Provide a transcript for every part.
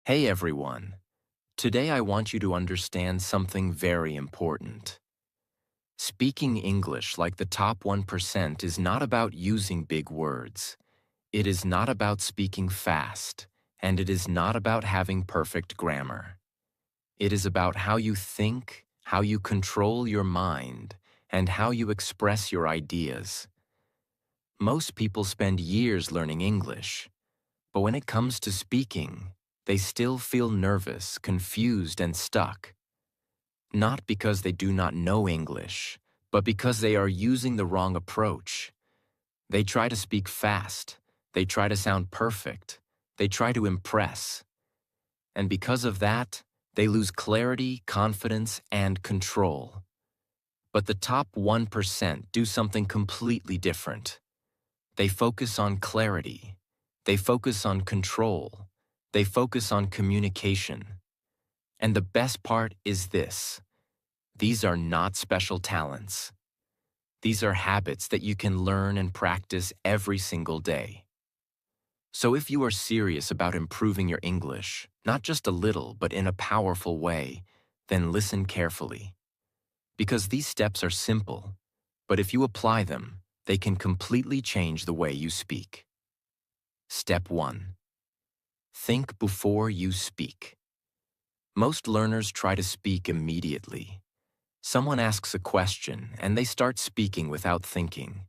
Hey everyone. Today I want you to understand something very important. Speaking English like the top 1% is not about using big words. It is not about speaking fast, and it is not about having perfect grammar. It is about how you think, how you control your mind, and how you express your ideas. Most people spend years learning English, but when it comes to speaking, they still feel nervous, confused, and stuck. Not because they do not know English, but because they are using the wrong approach. They try to speak fast. They try to sound perfect. They try to impress. And because of that, they lose clarity, confidence, and control. But the top 1% do something completely different. They focus on clarity. They focus on control. They focus on communication. And the best part is this: these are not special talents. These are habits that you can learn and practice every single day. So if you are serious about improving your English, not just a little, but in a powerful way, then listen carefully. Because these steps are simple, but if you apply them, they can completely change the way you speak. Step 1. Think before you speak. Most learners try to speak immediately. Someone asks a question, and they start speaking without thinking.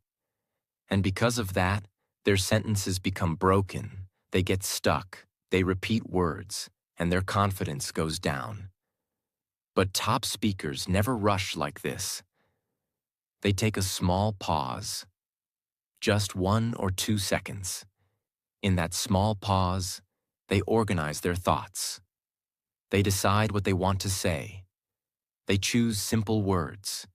And because of that, their sentences become broken, they get stuck, they repeat words, and their confidence goes down. But top speakers never rush like this. They take a small pause, just 1 or 2 seconds. In that small pause, they organize their thoughts. They decide what they want to say. They choose simple words.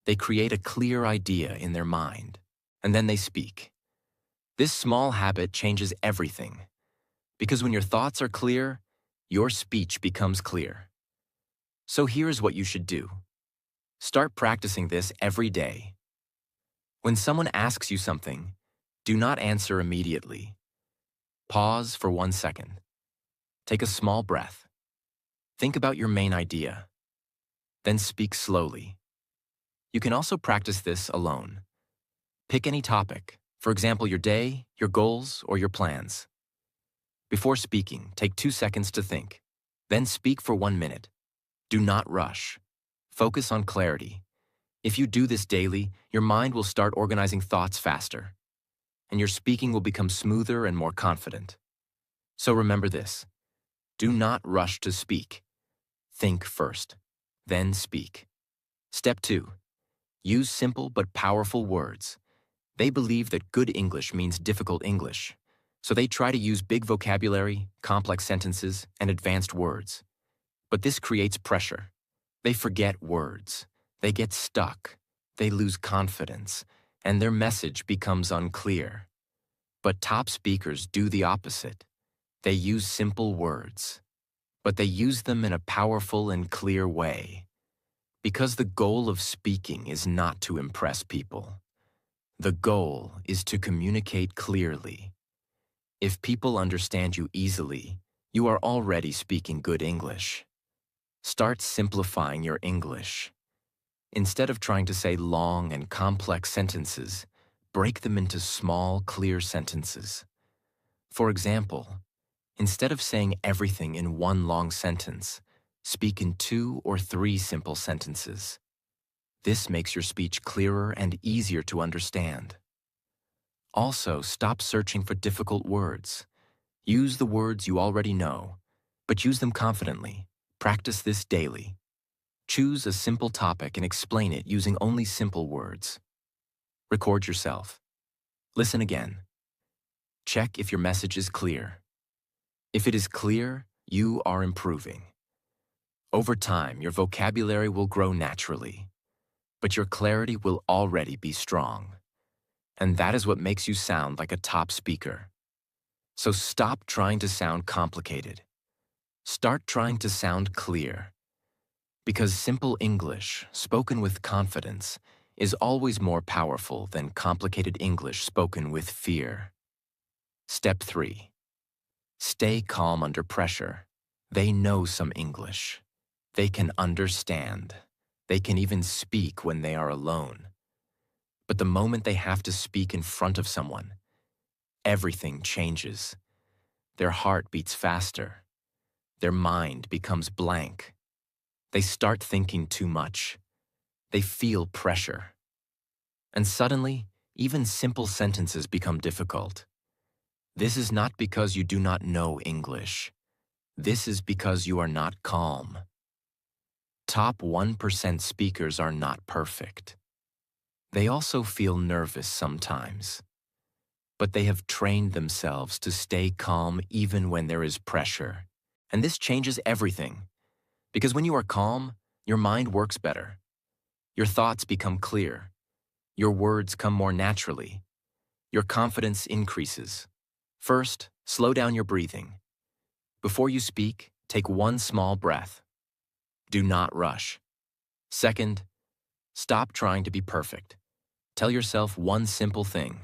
They create a clear idea in their mind, and then they speak. This small habit changes everything, because when your thoughts are clear, your speech becomes clear. So here's what you should do. Start practicing this every day. When someone asks you something, do not answer immediately. Pause for 1 second. Take a small breath. Think about your main idea. Then speak slowly. You can also practice this alone. Pick any topic, for example, your day, your goals, or your plans. Before speaking, take 2 seconds to think. Then speak for 1 minute. Do not rush. Focus on clarity. If you do this daily, your mind will start organizing thoughts faster, and your speaking will become smoother and more confident. So remember this: do not rush to speak. Think first, then speak. Step 2. Use simple but powerful words. They believe that good English means difficult English, so they try to use big vocabulary, complex sentences, and advanced words. But this creates pressure. They forget words. They get stuck. They lose confidence, and their message becomes unclear. But top speakers do the opposite. They use simple words, but they use them in a powerful and clear way. Because the goal of speaking is not to impress people. The goal is to communicate clearly. If people understand you easily, you are already speaking good English. Start simplifying your English. Instead of trying to say long and complex sentences, break them into small, clear sentences. For example, instead of saying everything in one long sentence, speak in 2 or 3 simple sentences. This makes your speech clearer and easier to understand. Also, stop searching for difficult words. Use the words you already know, but use them confidently. Practice this daily. Choose a simple topic and explain it using only simple words. Record yourself. Listen again. Check if your message is clear. If it is clear, you are improving. Over time, your vocabulary will grow naturally, but your clarity will already be strong. And that is what makes you sound like a top speaker. So stop trying to sound complicated. Start trying to sound clear. Because simple English, spoken with confidence, is always more powerful than complicated English spoken with fear. Step 3. Stay calm under pressure. They know some English. They can understand. They can even speak when they are alone. But the moment they have to speak in front of someone, everything changes. Their heart beats faster. Their mind becomes blank. They start thinking too much. They feel pressure. And suddenly, even simple sentences become difficult. This is not because you do not know English. This is because you are not calm. Top 1% speakers are not perfect. They also feel nervous sometimes. But they have trained themselves to stay calm even when there is pressure. And this changes everything. Because when you are calm, your mind works better. Your thoughts become clear. Your words come more naturally. Your confidence increases. First, slow down your breathing. Before you speak, take one small breath. Do not rush. Second, stop trying to be perfect. Tell yourself one simple thing.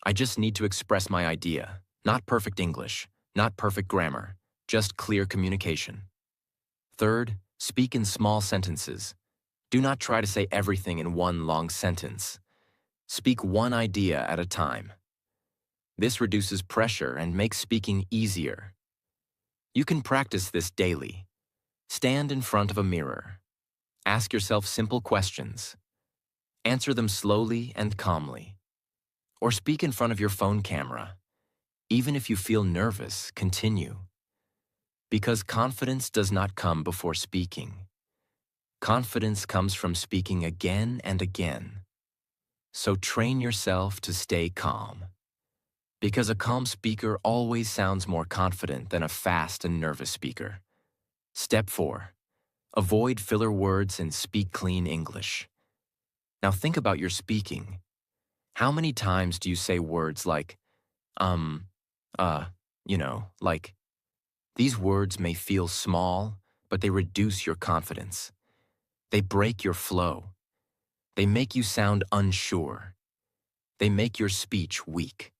I just need to express my idea. Not perfect English, not perfect grammar, just clear communication. Third, speak in small sentences. Do not try to say everything in one long sentence. Speak one idea at a time. This reduces pressure and makes speaking easier. You can practice this daily. Stand in front of a mirror. Ask yourself simple questions. Answer them slowly and calmly. Or speak in front of your phone camera. Even if you feel nervous, continue. Because confidence does not come before speaking. Confidence comes from speaking again and again. So train yourself to stay calm. Because a calm speaker always sounds more confident than a fast and nervous speaker. Step 4. Avoid filler words and speak clean English. Now think about your speaking. How many times do you say words like, like? These words may feel small, but they reduce your confidence. They break your flow. They make you sound unsure. They make your speech weak.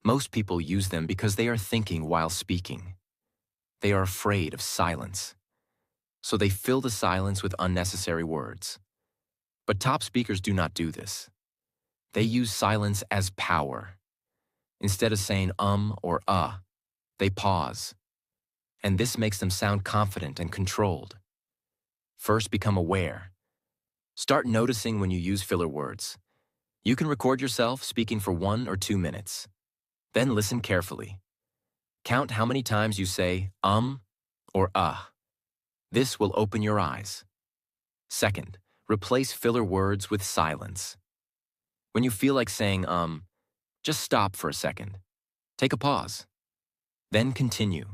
Most people use them because they are thinking while speaking. They are afraid of silence. So they fill the silence with unnecessary words. But top speakers do not do this. They use silence as power. Instead of saying or they pause. And this makes them sound confident and controlled. First, become aware. Start noticing when you use filler words. You can record yourself speaking for 1 or 2 minutes. Then listen carefully. Count how many times you say or This will open your eyes. Second, replace filler words with silence. When you feel like saying just stop for a second. Take a pause. Then continue.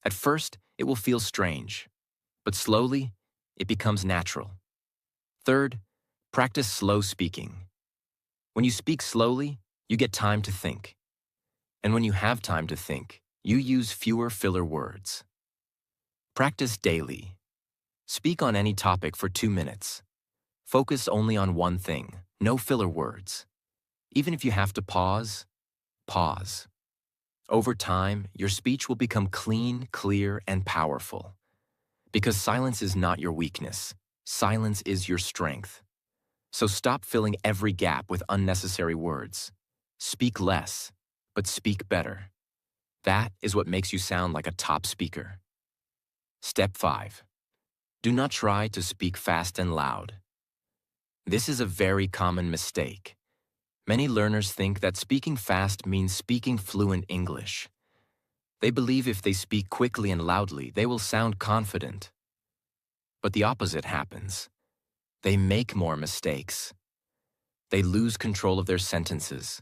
At first, it will feel strange, but slowly, it becomes natural. Third, practice slow speaking. When you speak slowly, you get time to think. And when you have time to think, you use fewer filler words. Practice daily. Speak on any topic for 2 minutes. Focus only on one thing, no filler words. Even if you have to pause, pause. Over time, your speech will become clean, clear, and powerful. Because silence is not your weakness. Silence is your strength. So stop filling every gap with unnecessary words. Speak less, but speak better. That is what makes you sound like a top speaker. Step 5. Do not try to speak fast and loud. This is a very common mistake. Many learners think that speaking fast means speaking fluent English. They believe if they speak quickly and loudly, they will sound confident. But the opposite happens. They make more mistakes. They lose control of their sentences.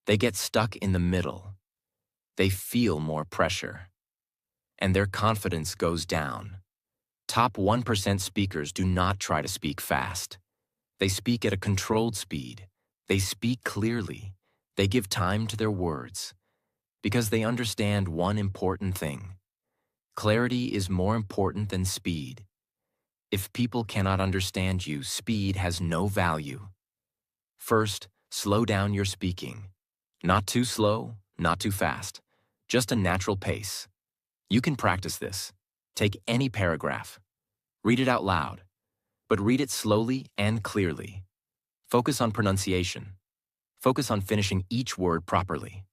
They get stuck in the middle. They feel more pressure. And their confidence goes down. Top 1% speakers do not try to speak fast. They speak at a controlled speed. They speak clearly. They give time to their words. Because they understand one important thing. Clarity is more important than speed. If people cannot understand you, speed has no value. First, slow down your speaking. Not too slow, not too fast. just a natural pace. You can practice this. Take any paragraph. Read it out loud, but read it slowly and clearly. Focus on pronunciation. Focus on finishing each word properly.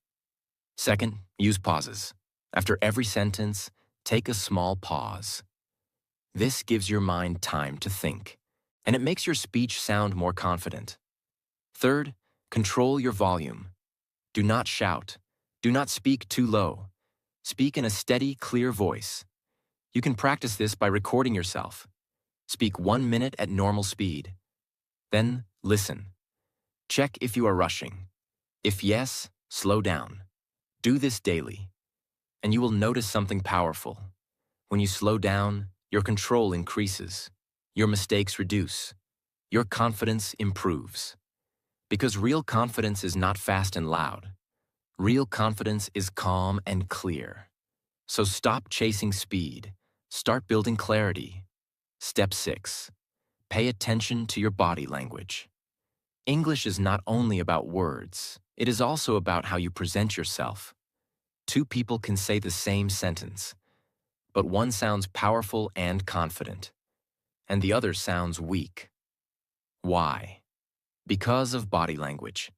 Second, use pauses. After every sentence, take a small pause. This gives your mind time to think, and it makes your speech sound more confident. Third, control your volume. Do not shout. Do not speak too low. Speak in a steady, clear voice. You can practice this by recording yourself. Speak 1 minute at normal speed. Then, listen. Check if you are rushing. If yes, slow down. Do this daily, and you will notice something powerful. When you slow down, your control increases. Your mistakes reduce. Your confidence improves. Because real confidence is not fast and loud. Real confidence is calm and clear. So stop chasing speed. Start building clarity. Step 6. Pay attention to your body language. English is not only about words, it is also about how you present yourself. Two people can say the same sentence, but one sounds powerful and confident, and the other sounds weak. Why? Because of body language.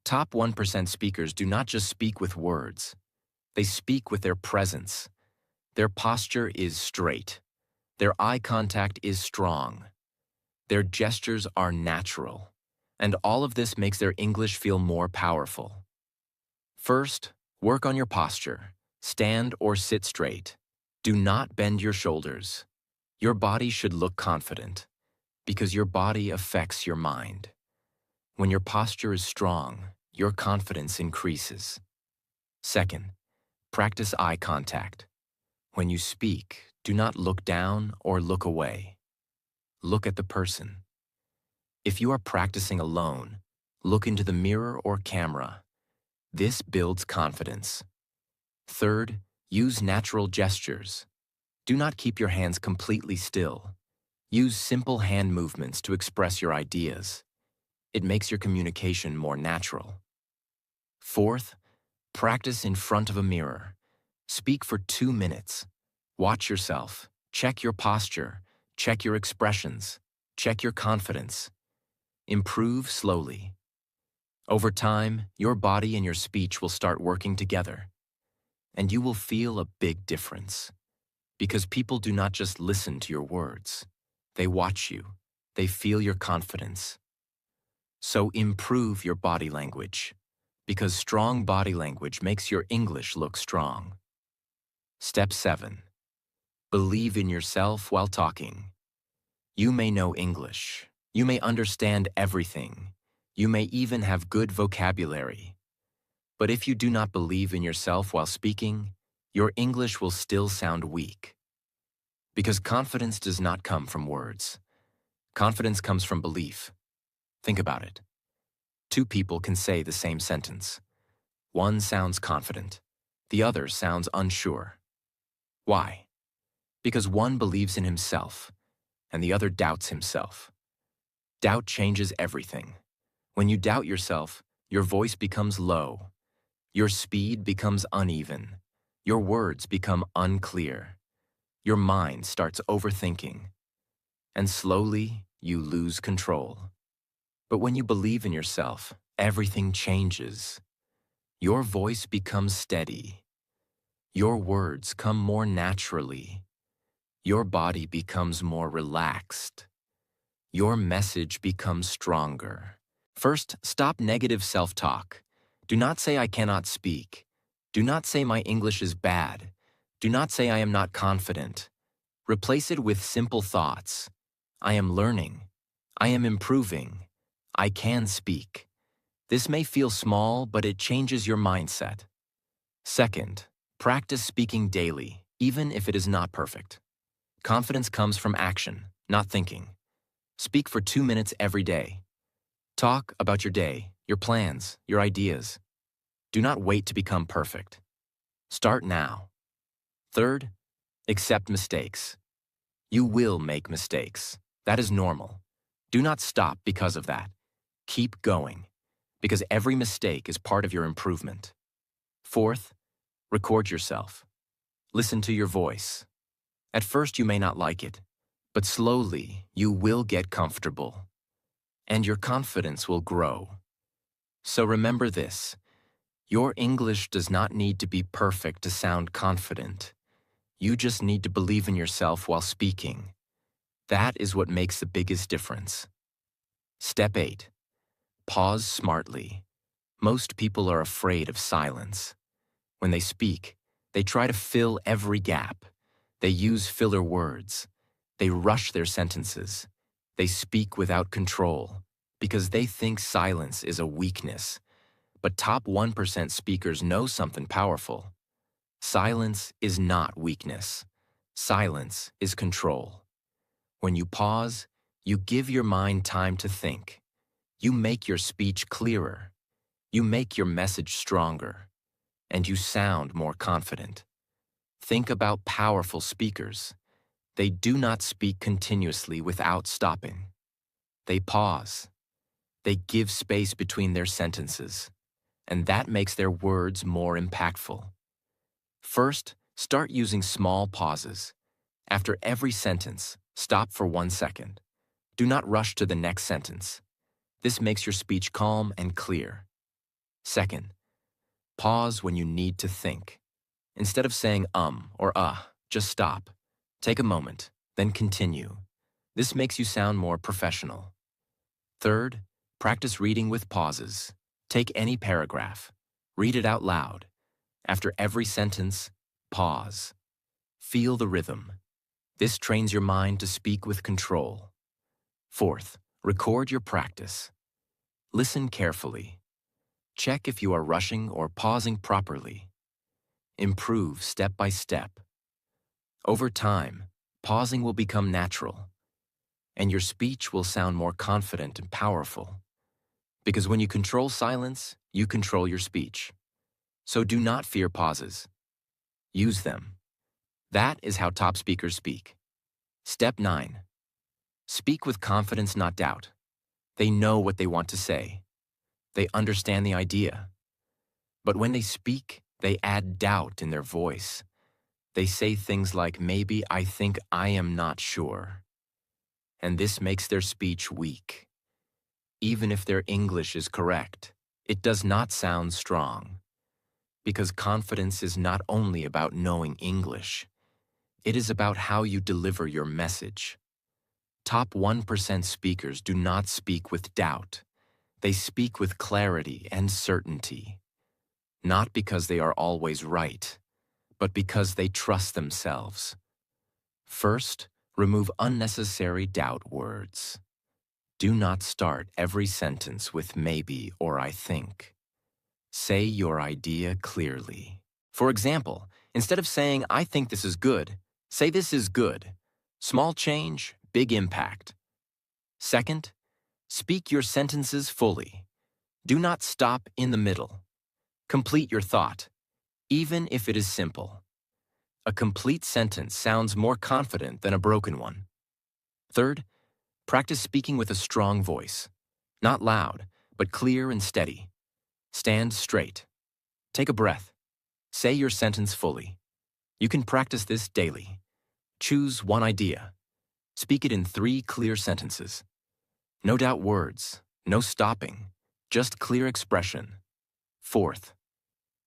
Top 1% speakers do not just speak with words. They speak with their presence. Their posture is straight. Their eye contact is strong. Their gestures are natural. And all of this makes their English feel more powerful. First, work on your posture. Stand or sit straight. Do not bend your shoulders. Your body should look confident, because your body affects your mind. When your posture is strong, your confidence increases. Second, practice eye contact. When you speak, do not look down or look away. Look at the person. If you are practicing alone, look into the mirror or camera. This builds confidence. Third, use natural gestures. Do not keep your hands completely still. Use simple hand movements to express your ideas. It makes your communication more natural. Fourth, practice in front of a mirror. Speak for 2 minutes. Watch yourself. Check your posture. Check your expressions. Check your confidence. Improve slowly. Over time, your body and your speech will start working together, and you will feel a big difference. Because people do not just listen to your words. They watch you. They feel your confidence. So improve your body language, because strong body language makes your English look strong. Step 7. Believe in yourself while talking. You may know English. You may understand everything. You may even have good vocabulary. But if you do not believe in yourself while speaking, your English will still sound weak. Because confidence does not come from words. Confidence comes from belief. Think about it. Two people can say the same sentence. One sounds confident. The other sounds unsure. Why? Because one believes in himself, and the other doubts himself. Doubt changes everything. When you doubt yourself, your voice becomes low. Your speed becomes uneven. Your words become unclear. Your mind starts overthinking. And slowly, you lose control. But when you believe in yourself, everything changes. Your voice becomes steady. Your words come more naturally. Your body becomes more relaxed. Your message becomes stronger. First, stop negative self-talk. Do not say I cannot speak. Do not say my English is bad. Do not say I am not confident. Replace it with simple thoughts. I am learning. I am improving. I can speak. This may feel small, but it changes your mindset. Second, practice speaking daily, even if it is not perfect. Confidence comes from action, not thinking. Speak for 2 minutes every day. Talk about your day, your plans, your ideas. Do not wait to become perfect. Start now. Third, accept mistakes. You will make mistakes. That is normal. Do not stop because of that. Keep going, because every mistake is part of your improvement. Fourth, Record yourself. Listen to your voice. At first you may not like it, but slowly you will get comfortable, and your confidence will grow. So remember this: your English does not need to be perfect to sound confident. You just need to believe in yourself while speaking. That is what makes the biggest difference. Step 8. Pause smartly. Most people are afraid of silence. When they speak, they try to fill every gap. They use filler words. They rush their sentences. They speak without control because they think silence is a weakness. But top 1% speakers know something powerful. Silence is not weakness. Silence is control. When you pause, you give your mind time to think. You make your speech clearer. You make your message stronger. And you sound more confident. Think about powerful speakers. They do not speak continuously without stopping. They pause. They give space between their sentences. And that makes their words more impactful. First, start using small pauses. After every sentence, stop for 1 second. Do not rush to the next sentence. This makes your speech calm and clear. Second, pause when you need to think. Instead of saying or just stop. Take a moment, then continue. This makes you sound more professional. Third, practice reading with pauses. Take any paragraph. Read it out loud. After every sentence, pause. Feel the rhythm. This trains your mind to speak with control. Fourth, record your practice. Listen carefully. Check if you are rushing or pausing properly. Improve step by step. Over time, pausing will become natural, and your speech will sound more confident and powerful. Because when you control silence, you control your speech. So do not fear pauses. Use them. That is how top speakers speak. Step 9. Speak with confidence, not doubt. They know what they want to say. They understand the idea. But when they speak, they add doubt in their voice. They say things like, maybe, I think, I am not sure. And this makes their speech weak. Even if their English is correct, it does not sound strong. Because confidence is not only about knowing English. It is about how you deliver your message. Top 1% speakers do not speak with doubt. They speak with clarity and certainty. Not because they are always right, but because they trust themselves. First, remove unnecessary doubt words. Do not start every sentence with maybe or I think. Say your idea clearly. For example, instead of saying, I think this is good, say this is good. Small change, big impact. Second, speak your sentences fully. Do not stop in the middle. Complete your thought, even if it is simple. A complete sentence sounds more confident than a broken one. Third, practice speaking with a strong voice. Not loud, but clear and steady. Stand straight. Take a breath. Say your sentence fully. You can practice this daily. Choose one idea. Speak it in 3 clear sentences. No doubt words, no stopping, just clear expression. Fourth,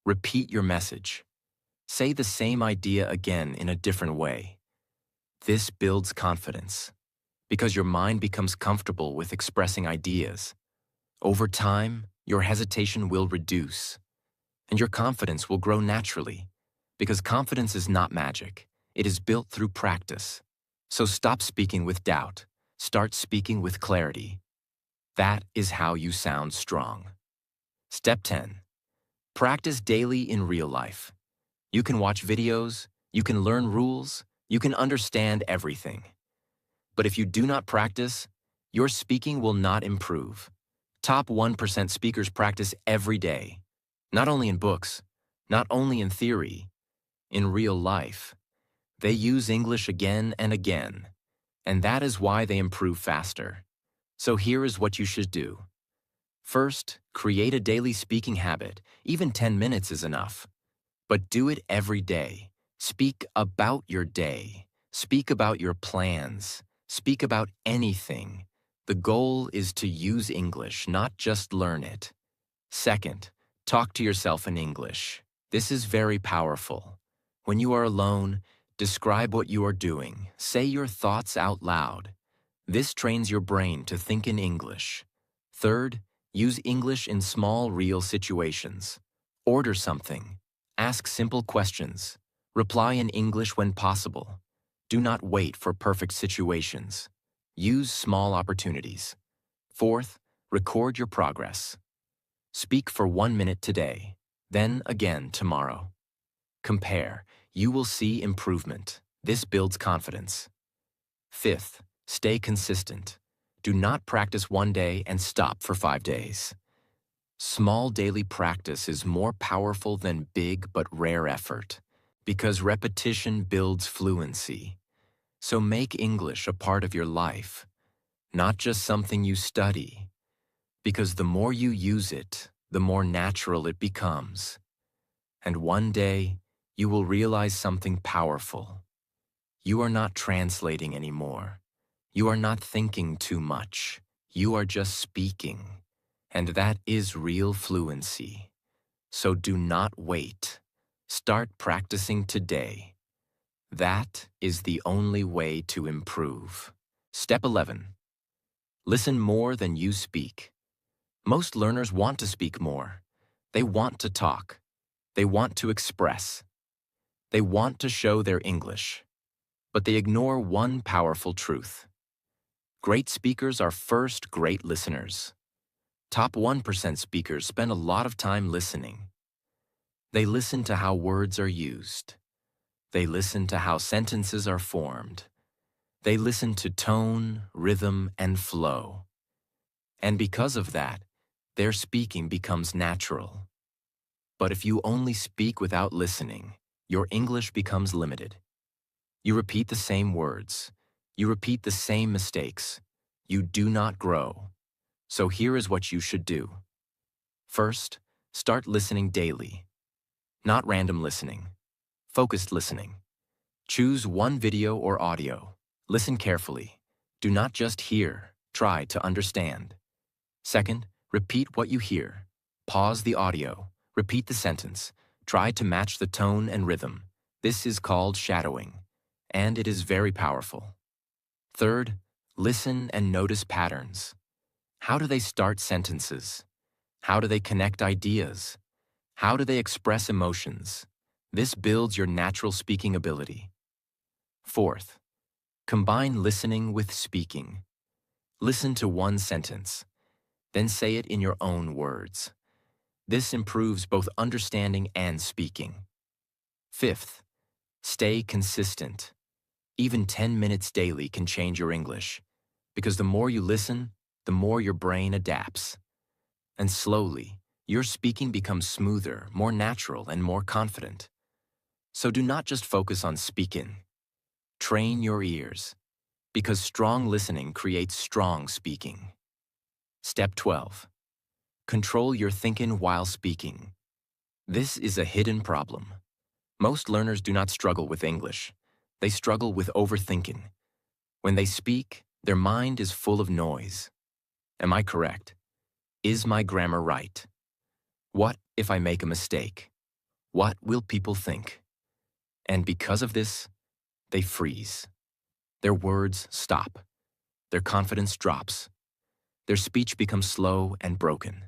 repeat your message. Say the same idea again in a different way. This builds confidence, because your mind becomes comfortable with expressing ideas. Over time, your hesitation will reduce, and your confidence will grow naturally, because confidence is not magic. It is built through practice. So stop speaking with doubt. Start speaking with clarity. That is how you sound strong. Step 10. Practice daily in real life. You can watch videos, you can learn rules, you can understand everything. But if you do not practice, your speaking will not improve. Top 1% speakers practice every day, not only in books, not only in theory, in real life. They use English again and again, and that is why they improve faster. So here is what you should do. First, create a daily speaking habit. Even 10 minutes is enough. But do it every day. Speak about your day. Speak about your plans. Speak about anything. The goal is to use English, not just learn it. Second, talk to yourself in English. This is very powerful. When you are alone, describe what you are doing. Say your thoughts out loud. This trains your brain to think in English. Third, use English in small, real situations. Order something. Ask simple questions. Reply in English when possible. Do not wait for perfect situations. Use small opportunities. Fourth, record your progress. Speak for 1 minute today, then again tomorrow. Compare. You will see improvement. This builds confidence. Fifth, stay consistent. Do not practice one day and stop for 5 days. Small daily practice is more powerful than big but rare effort, because repetition builds fluency. So make English a part of your life, not just something you study, because the more you use it, the more natural it becomes. And one day, you will realize something powerful. You are not translating anymore. You are not thinking too much. You are just speaking. And that is real fluency. So do not wait. Start practicing today. That is the only way to improve. Step 11. Listen more than you speak. Most learners want to speak more. They want to talk. They want to express. They want to show their English. But they ignore one powerful truth. Great speakers are first great listeners. Top 1% speakers spend a lot of time listening. They listen to how words are used. They listen to how sentences are formed. They listen to tone, rhythm, and flow. And because of that, their speaking becomes natural. But if you only speak without listening, your English becomes limited. You repeat the same words. You repeat the same mistakes. You do not grow. So here is what you should do. First, start listening daily. Not random listening. Focused listening. Choose one video or audio. Listen carefully. Do not just hear. Try to understand. Second, repeat what you hear. Pause the audio. Repeat the sentence. Try to match the tone and rhythm. This is called shadowing, and it is very powerful. Third, listen and notice patterns. How do they start sentences? How do they connect ideas? How do they express emotions? This builds your natural speaking ability. Fourth, combine listening with speaking. Listen to one sentence, then say it in your own words. This improves both understanding and speaking. Fifth, stay consistent. Even 10 minutes daily can change your English, because the more you listen, the more your brain adapts. And slowly, your speaking becomes smoother, more natural, and more confident. So do not just focus on speaking. Train your ears, because strong listening creates strong speaking. Step 12. Control your thinking while speaking. This is a hidden problem. Most learners do not struggle with English. They struggle with overthinking. When they speak, their mind is full of noise. Am I correct? Is my grammar right? What if I make a mistake? What will people think? And because of this, they freeze. Their words stop. Their confidence drops. Their speech becomes slow and broken.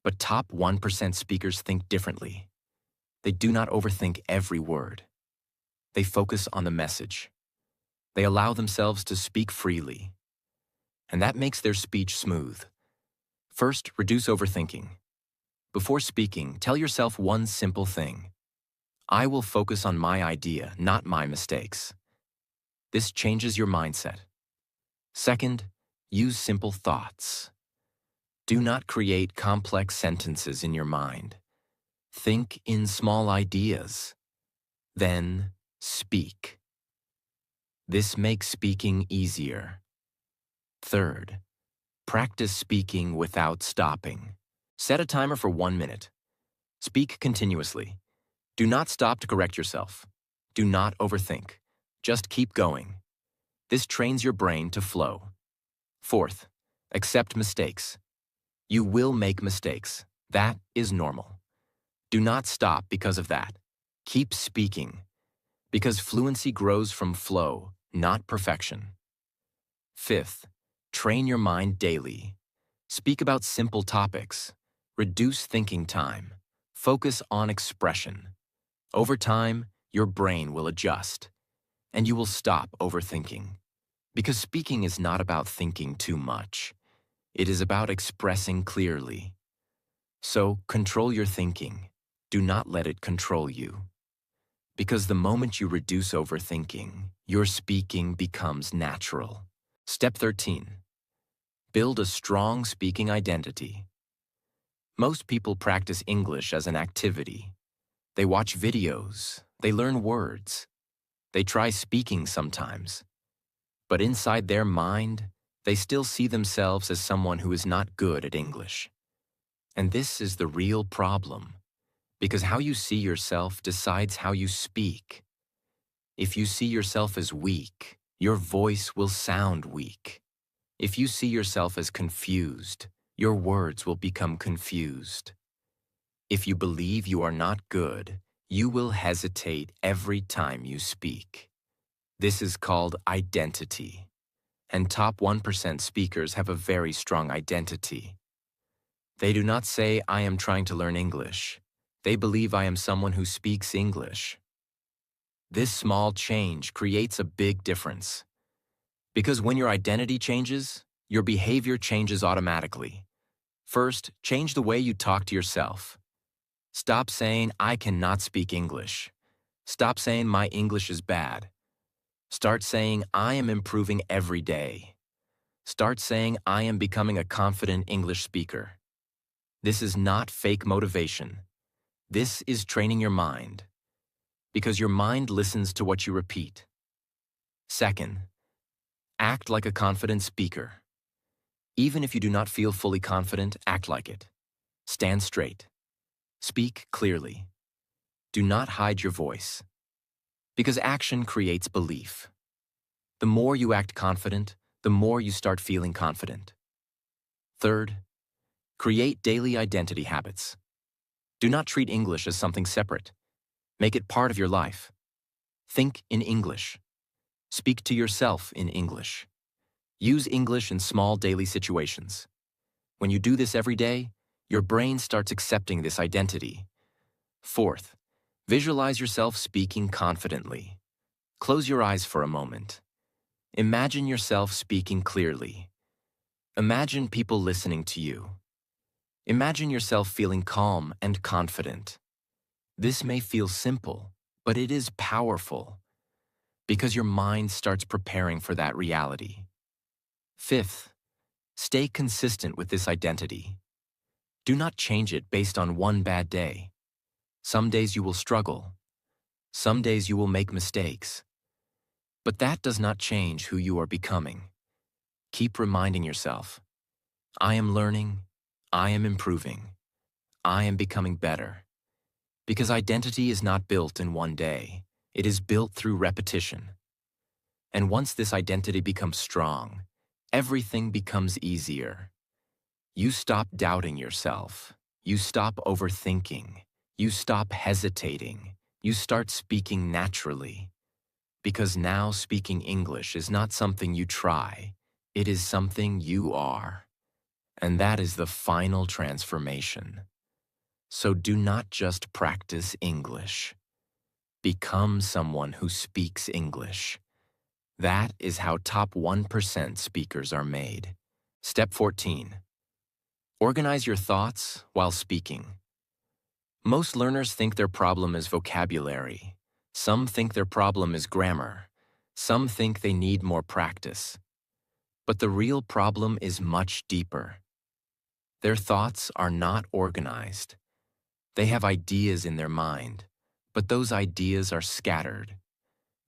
But top 1% speakers think differently. They do not overthink every word. They focus on the message. They allow themselves to speak freely. And that makes their speech smooth. First, reduce overthinking. Before speaking, tell yourself one simple thing. I will focus on my idea, not my mistakes. This changes your mindset. Second, use simple thoughts. Do not create complex sentences in your mind. Think in small ideas. Then, speak. This makes speaking easier. Third, practice speaking without stopping. Set a timer for 1 minute. Speak continuously. Do not stop to correct yourself. Do not overthink. Just keep going. This trains your brain to flow. Fourth, accept mistakes. You will make mistakes. That is normal. Do not stop because of that. Keep speaking, because fluency grows from flow, not perfection. Fifth, train your mind daily. Speak about simple topics. Reduce thinking time. Focus on expression. Over time, your brain will adjust, and you will stop overthinking. Because speaking is not about thinking too much. It is about expressing clearly. So, control your thinking. Do not let it control you. Because the moment you reduce overthinking, your speaking becomes natural. Step 13. Build a strong speaking identity. Most people practice English as an activity. They watch videos, they learn words, they try speaking sometimes. But inside their mind, they still see themselves as someone who is not good at English. And this is the real problem, because how you see yourself decides how you speak. If you see yourself as weak, your voice will sound weak. If you see yourself as confused, your words will become confused. If you believe you are not good, you will hesitate every time you speak. This is called identity. And top 1% speakers have a very strong identity. They do not say, "I am trying to learn English." They believe, "I am someone who speaks English." This small change creates a big difference. Because when your identity changes, your behavior changes automatically. First, change the way you talk to yourself. Stop saying, "I cannot speak English." Stop saying, "My English is bad." Start saying, "I am improving every day." Start saying, "I am becoming a confident English speaker." This is not fake motivation. This is training your mind, because your mind listens to what you repeat. Second, act like a confident speaker. Even if you do not feel fully confident, act like it. Stand straight. Speak clearly. Do not hide your voice, because action creates belief. The more you act confident, the more you start feeling confident. Third, create daily identity habits. Do not treat English as something separate. Make it part of your life. Think in English. Speak to yourself in English. Use English in small daily situations. When you do this every day, your brain starts accepting this identity. Fourth, visualize yourself speaking confidently. Close your eyes for a moment. Imagine yourself speaking clearly. Imagine people listening to you. Imagine yourself feeling calm and confident. This may feel simple, but it is powerful, because your mind starts preparing for that reality. Fifth, stay consistent with this identity. Do not change it based on one bad day. Some days you will struggle. Some days you will make mistakes. But that does not change who you are becoming. Keep reminding yourself, "I am learning, I am improving, I am becoming better." Because identity is not built in one day. It is built through repetition. And once this identity becomes strong, everything becomes easier. You stop doubting yourself. You stop overthinking. You stop hesitating. You start speaking naturally. Because now speaking English is not something you try. It is something you are. And that is the final transformation. So do not just practice English. Become someone who speaks English. That is how top 1% speakers are made. Step 14. Organize your thoughts while speaking. Most learners think their problem is vocabulary. Some think their problem is grammar. Some think they need more practice. But the real problem is much deeper. Their thoughts are not organized. They have ideas in their mind, but those ideas are scattered.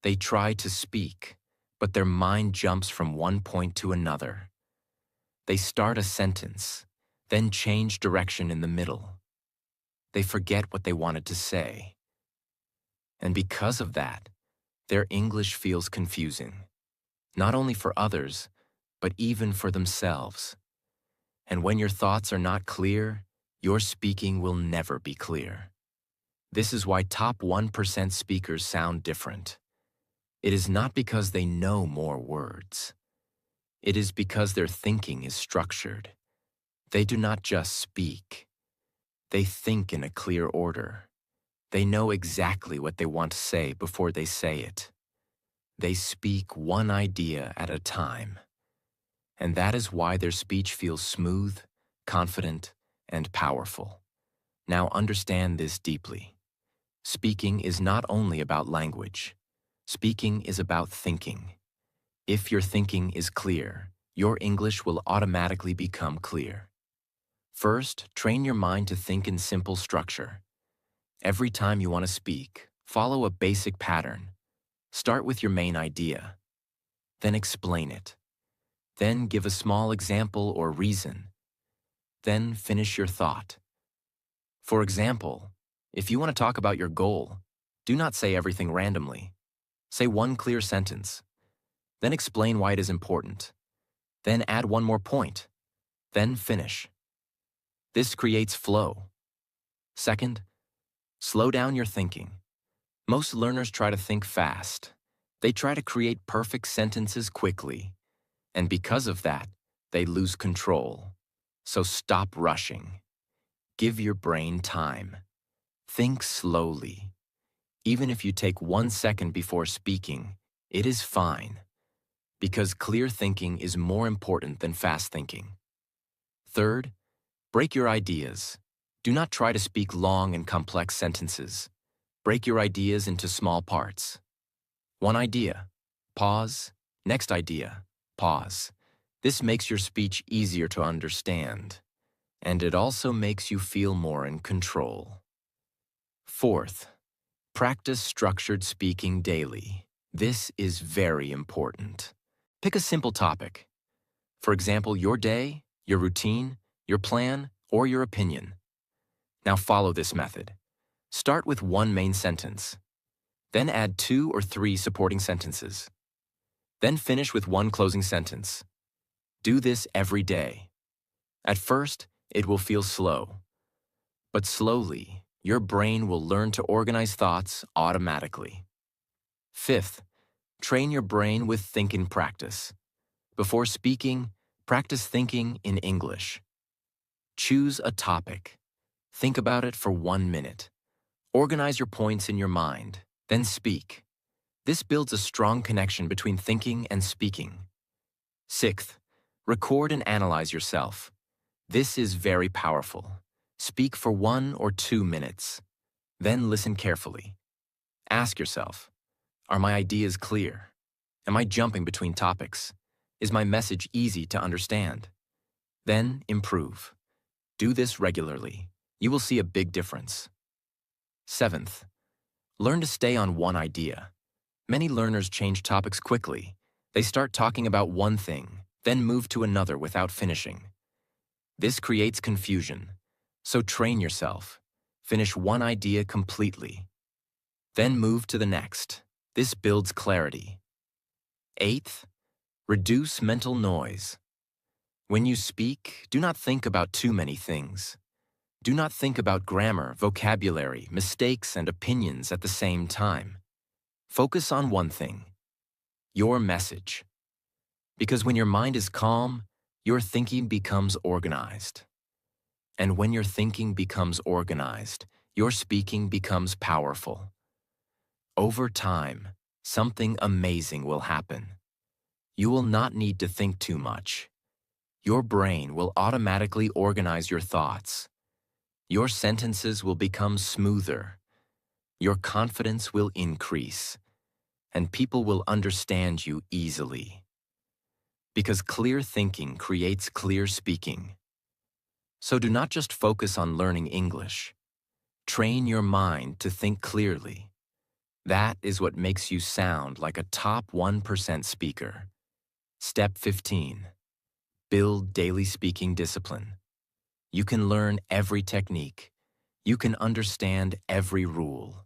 They try to speak, but their mind jumps from one point to another. They start a sentence, then change direction in the middle. They forget what they wanted to say. And because of that, their English feels confusing, not only for others, but even for themselves. And when your thoughts are not clear, your speaking will never be clear. This is why top 1% speakers sound different. It is not because they know more words. It is because their thinking is structured. They do not just speak. They think in a clear order. They know exactly what they want to say before they say it. They speak one idea at a time. And that is why their speech feels smooth, confident, and powerful. Now understand this deeply. Speaking is not only about language. Speaking is about thinking. If your thinking is clear, your English will automatically become clear. First, train your mind to think in simple structure. Every time you want to speak, follow a basic pattern. Start with your main idea. Then explain it. Then give a small example or reason. Then finish your thought. For example, if you want to talk about your goal, do not say everything randomly. Say one clear sentence. Then explain why it is important. Then add one more point. Then finish. This creates flow. Second, slow down your thinking. Most learners try to think fast. They try to create perfect sentences quickly. And because of that, they lose control. So stop rushing. Give your brain time. Think slowly. Even if you take 1 second before speaking, it is fine. Because clear thinking is more important than fast thinking. Third, break your ideas. Do not try to speak long and complex sentences. Break your ideas into small parts. One idea. Pause. Next idea. Pause. This makes your speech easier to understand. And it also makes you feel more in control. Fourth, practice structured speaking daily. This is very important. Pick a simple topic. For example, your day, your routine, your plan, or your opinion. Now follow this method. Start with one main sentence. Then add 2 or 3 supporting sentences. Then finish with one closing sentence. Do this every day. At first, it will feel slow. But slowly, your brain will learn to organize thoughts automatically. Fifth, train your brain with thinking practice. Before speaking, practice thinking in English. Choose a topic. Think about it for 1 minute. Organize your points in your mind, then speak. This builds a strong connection between thinking and speaking. Sixth, record and analyze yourself. This is very powerful. Speak for 1 or 2 minutes. Then listen carefully. Ask yourself, are my ideas clear? Am I jumping between topics? Is my message easy to understand? Then improve. Do this regularly. You will see a big difference. Seventh, learn to stay on one idea. Many learners change topics quickly. They start talking about one thing, then move to another without finishing. This creates confusion. So train yourself. Finish one idea completely. Then move to the next. This builds clarity. Eighth, reduce mental noise. When you speak, do not think about too many things. Do not think about grammar, vocabulary, mistakes, and opinions at the same time. Focus on one thing, your message. Because when your mind is calm, your thinking becomes organized. And when your thinking becomes organized, your speaking becomes powerful. Over time, something amazing will happen. You will not need to think too much. Your brain will automatically organize your thoughts. Your sentences will become smoother. Your confidence will increase. And people will understand you easily. Because clear thinking creates clear speaking. So do not just focus on learning English. Train your mind to think clearly. That is what makes you sound like a top 1% speaker. Step 15. Build daily speaking discipline. You can learn every technique. You can understand every rule.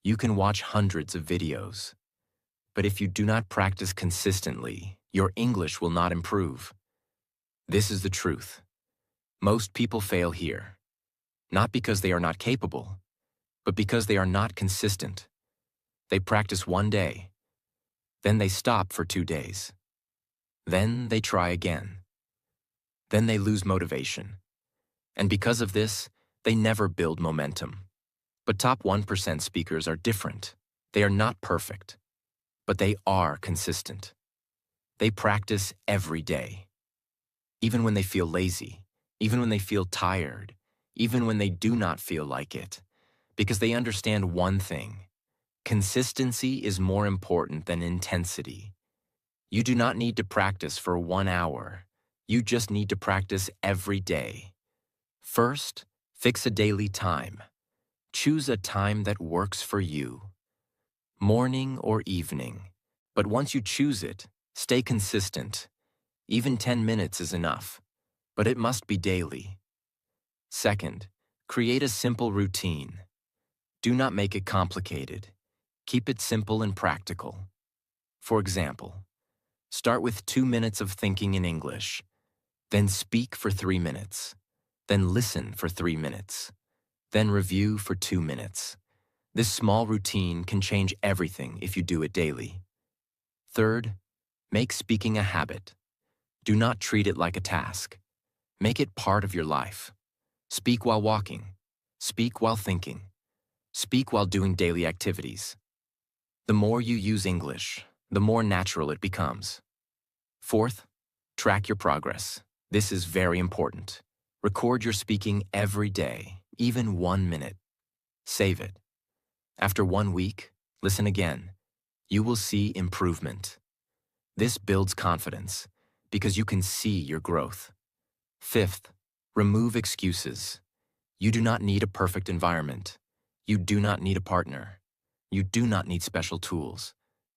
You can watch hundreds of videos, but if you do not practice consistently, your English will not improve. This is the truth. Most people fail here, not because they are not capable, but because they are not consistent. They practice one day, then they stop for 2 days. Then they try again. Then they lose motivation. And because of this, they never build momentum. But top 1% speakers are different. They are not perfect, but they are consistent. They practice every day. Even when they feel lazy, even when they feel tired, even when they do not feel like it, because they understand one thing: consistency is more important than intensity. You do not need to practice for 1 hour. You just need to practice every day. First, fix a daily time. Choose a time that works for you. Morning or evening. But once you choose it, stay consistent. Even 10 minutes is enough, but it must be daily. Second, create a simple routine. Do not make it complicated. Keep it simple and practical. For example, start with 2 minutes of thinking in English, then speak for 3 minutes, then listen for 3 minutes, then review for 2 minutes. This small routine can change everything if you do it daily. Third, make speaking a habit. Do not treat it like a task. Make it part of your life. Speak while walking. Speak while thinking. Speak while doing daily activities. The more you use English, the more natural it becomes. Fourth, track your progress. This is very important. Record your speaking every day, even 1 minute. Save it. After 1 week, listen again. You will see improvement. This builds confidence because you can see your growth. Fifth, remove excuses. You do not need a perfect environment. You do not need a partner. You do not need special tools.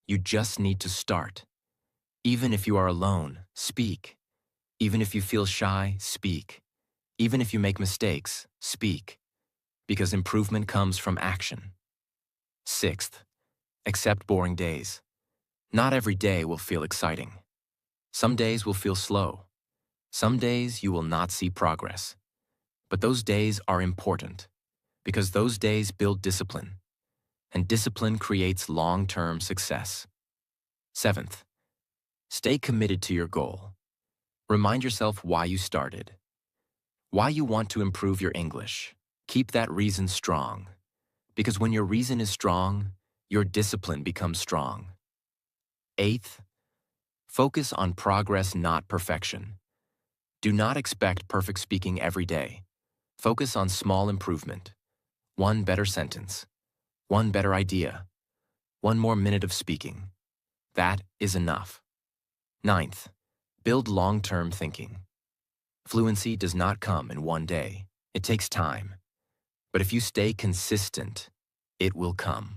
You just need to start. Even if you are alone, speak. Even if you feel shy, speak. Even if you make mistakes, speak. Because improvement comes from action. Sixth, accept boring days. Not every day will feel exciting. Some days will feel slow. Some days you will not see progress. But those days are important because those days build discipline, and discipline creates long-term success. Seventh, stay committed to your goal. Remind yourself why you started, why you want to improve your English. Keep that reason strong, because when your reason is strong, your discipline becomes strong. Eighth, focus on progress, not perfection. Do not expect perfect speaking every day. Focus on small improvement. 1 better sentence, 1 better idea, 1 more minute of speaking. That is enough. Ninth, build long-term thinking. Fluency does not come in 1 day. It takes time. But if you stay consistent, it will come.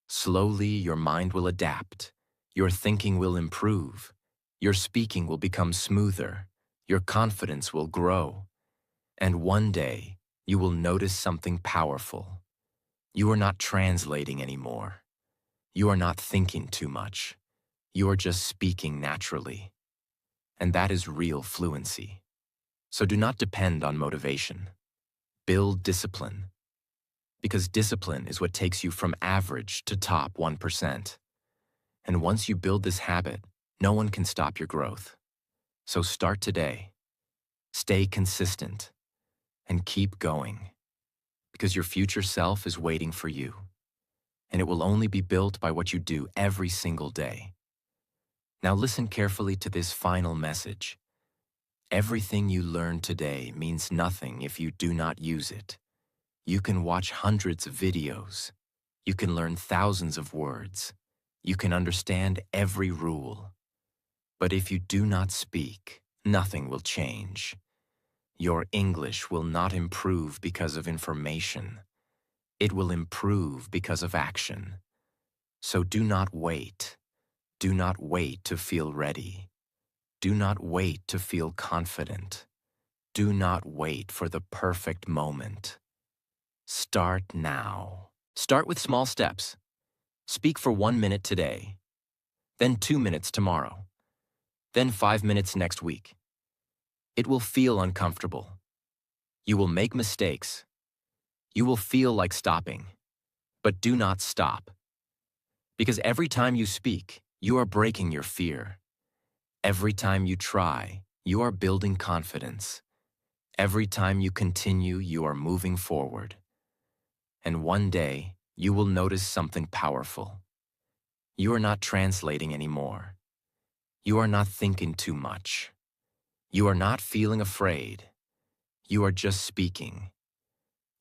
Slowly, your mind will adapt. Your thinking will improve. Your speaking will become smoother. Your confidence will grow. And one day, you will notice something powerful. You are not translating anymore. You are not thinking too much. You are just speaking naturally. And that is real fluency. So do not depend on motivation. Build discipline. Because discipline is what takes you from average to top 1%. And once you build this habit, no one can stop your growth. So start today. Stay consistent. And keep going. Because your future self is waiting for you. And it will only be built by what you do every single day. Now listen carefully to this final message. Everything you learn today means nothing if you do not use it. You can watch hundreds of videos. You can learn thousands of words. You can understand every rule. But if you do not speak, nothing will change. Your English will not improve because of information. It will improve because of action. So do not wait. Do not wait to feel ready. Do not wait to feel confident. Do not wait for the perfect moment. Start now. Start with small steps. Speak for 1 minute today, then 2 minutes tomorrow, then 5 minutes next week. It will feel uncomfortable. You will make mistakes. You will feel like stopping. But do not stop. Because every time you speak, you are breaking your fear. Every time you try, you are building confidence. Every time you continue, you are moving forward. And one day, you will notice something powerful. You are not translating anymore. You are not thinking too much. You are not feeling afraid. You are just speaking.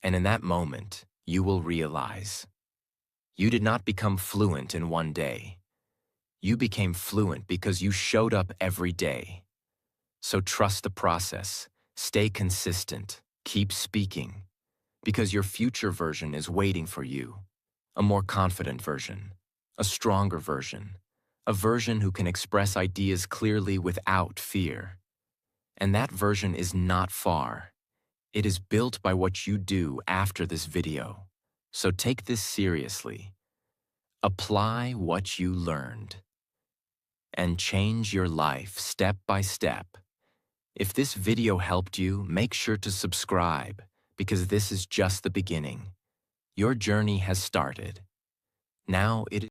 And in that moment, you will realize you did not become fluent in one day. You became fluent because you showed up every day. So trust the process, stay consistent, keep speaking, because your future version is waiting for you. A more confident version, a stronger version, a version who can express ideas clearly without fear. And that version is not far. It is built by what you do after this video. So take this seriously. Apply what you learned and change your life step by step. If this video helped you, make sure to subscribe because this is just the beginning. Your journey has started. Now it